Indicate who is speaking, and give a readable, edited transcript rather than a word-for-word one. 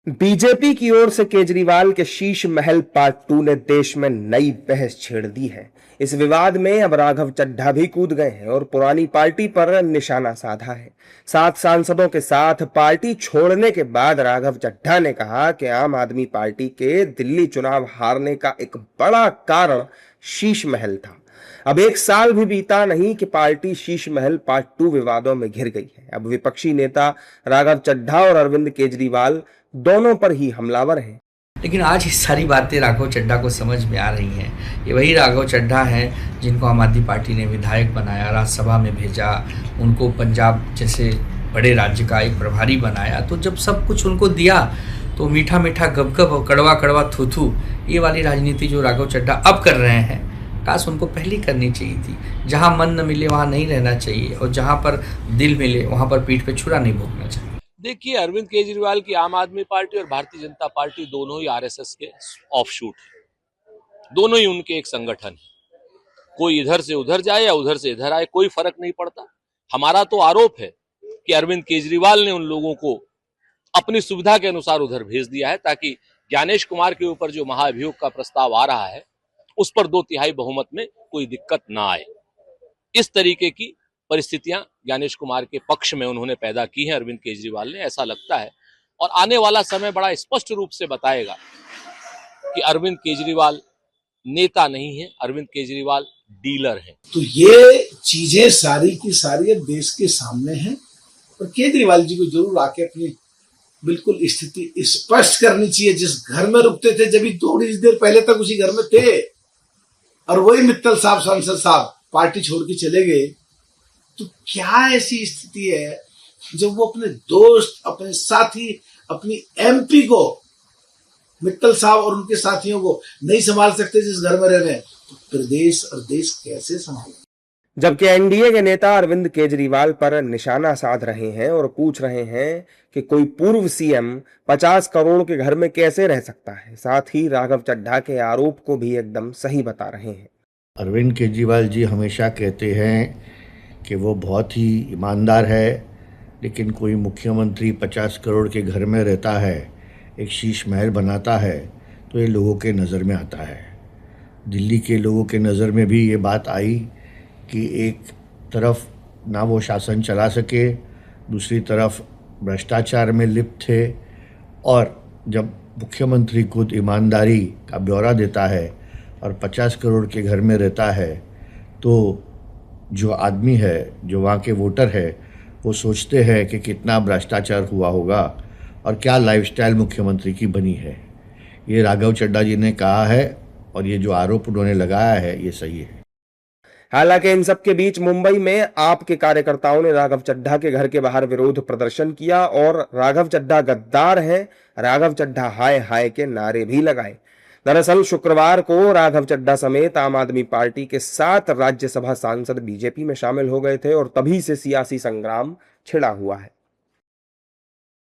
Speaker 1: BJP की ओर से केजरीवाल के शीश महल पार्ट 2 ने देश में नई बहस छेड़ दी है। इस विवाद में अब राघव चड्ढा भी कूद गए हैं और पुरानी पार्टी पर निशाना साधा है। 7 सांसदों के साथ पार्टी छोड़ने के बाद राघव चड्ढा ने कहा कि आम आदमी पार्टी के दिल्ली चुनाव हारने का एक बड़ा कारण शीश महल था। अब 1 साल भी बीता नहीं कि पार्टी शीश महल पार्ट 2 विवादों में घिर गई है। अब विपक्षी नेता राघव चड्ढा और अरविंद केजरीवाल दोनों पर ही हमलावर हैं।
Speaker 2: लेकिन आज ये सारी बातें राघव चड्ढा को समझ में आ रही हैं। ये वही राघव चड्ढा हैं जिनको आम आदमी पार्टी ने विधायक बनाया, राज्यसभा में भेजा, उनको पंजाब जैसे बड़े राज्य का एक प्रभारी बनाया। तो जब सब कुछ उनको दिया तो मीठा मीठा गपगप और कड़वा कड़वा थू ये वाली राजनीति जो राघव चड्ढा अब कर रहे हैं, काश उनको पहले करनी चाहिए थी। जहाँ मन न मिले वहाँ नहीं रहना चाहिए और जहाँ पर दिल मिले वहाँ पर पीठ पे छुरा नहीं भोगना चाहिए।
Speaker 3: देखिए, अरविंद केजरीवाल की आम आदमी पार्टी और भारतीय जनता पार्टी दोनों ही आरएसएस के ऑफशूट है। दोनों ही उनके एक संगठन है। कोई इधर से उधर जाए या उधर से इधर आए, कोई फर्क नहीं पड़ता। हमारा तो आरोप है कि अरविंद केजरीवाल ने उन लोगों को अपनी सुविधा के अनुसार उधर भेज दिया है ताकि ज्ञानेश कुमार के ऊपर जो महाभियोग का प्रस्ताव आ रहा है उस पर 2/3 बहुमत में कोई दिक्कत ना आए। इस तरीके की परिस्थितियां ज्ञानेश कुमार के पक्ष में उन्होंने पैदा की हैं अरविंद केजरीवाल ने, ऐसा लगता है। और आने वाला समय बड़ा स्पष्ट रूप से बताएगा कि अरविंद केजरीवाल नेता नहीं है, अरविंद केजरीवाल डीलर हैं।
Speaker 4: तो ये चीजें सारी की सारी अब देश के सामने हैं और केजरीवाल जी को जरूर आके अपनी बिल्कुल स्थिति स्पष्ट करनी चाहिए। जिस घर में रुकते थे, जब थोड़ी देर पहले तक उसी घर में थे और वही मित्तल साहब, सांसद साहब पार्टी छोड़ के चले गए, तो क्या ऐसी स्थिति है जब वो अपने दोस्त, अपने साथी, अपनी एमपी को, मित्तल साहब और उनके साथियों को नहीं संभाल सकते जिस घर में रह रहे हैं, तो प्रदेश और देश कैसे संभालें?
Speaker 1: जबकि एनडीए के नेता अरविंद केजरीवाल पर निशाना साध रहे हैं और पूछ रहे हैं कि कोई पूर्व सीएम 50 करोड़ के घर में कैसे रह सकता है। साथ ही राघव चड्ढा के आरोप को भी एकदम सही बता रहे हैं।
Speaker 5: अरविंद केजरीवाल जी हमेशा कहते हैं कि वो बहुत ही ईमानदार है, लेकिन कोई मुख्यमंत्री 50 करोड़ के घर में रहता है, एक शीश महल बनाता है, तो ये लोगों के नज़र में आता है। दिल्ली के लोगों के नज़र में भी ये बात आई कि एक तरफ ना वो शासन चला सके, दूसरी तरफ भ्रष्टाचार में लिप्त थे, और जब मुख्यमंत्री खुद ईमानदारी का ब्यौरा देता है और 50 करोड़ के घर में रहता है, तो जो आदमी है, जो वहाँ के वोटर है, वो सोचते हैं कि कितना भ्रष्टाचार हुआ होगा और क्या लाइफस्टाइल मुख्यमंत्री की बनी है। ये राघव चड्ढा जी ने कहा है और ये जो आरोप उन्होंने लगाया है ये सही है।
Speaker 1: हालांकि इन सब के बीच मुंबई में आप के कार्यकर्ताओं ने राघव चड्ढा के घर के बाहर विरोध प्रदर्शन किया और राघव चड्ढा गद्दार हैं, राघव चड्ढा हाय हाय के नारे भी लगाए। दरअसल शुक्रवार को राघव चड्ढा समेत आम आदमी पार्टी के 7 राज्यसभा सांसद बीजेपी में शामिल हो गए थे और तभी से सियासी संग्राम छिड़ा हुआ है।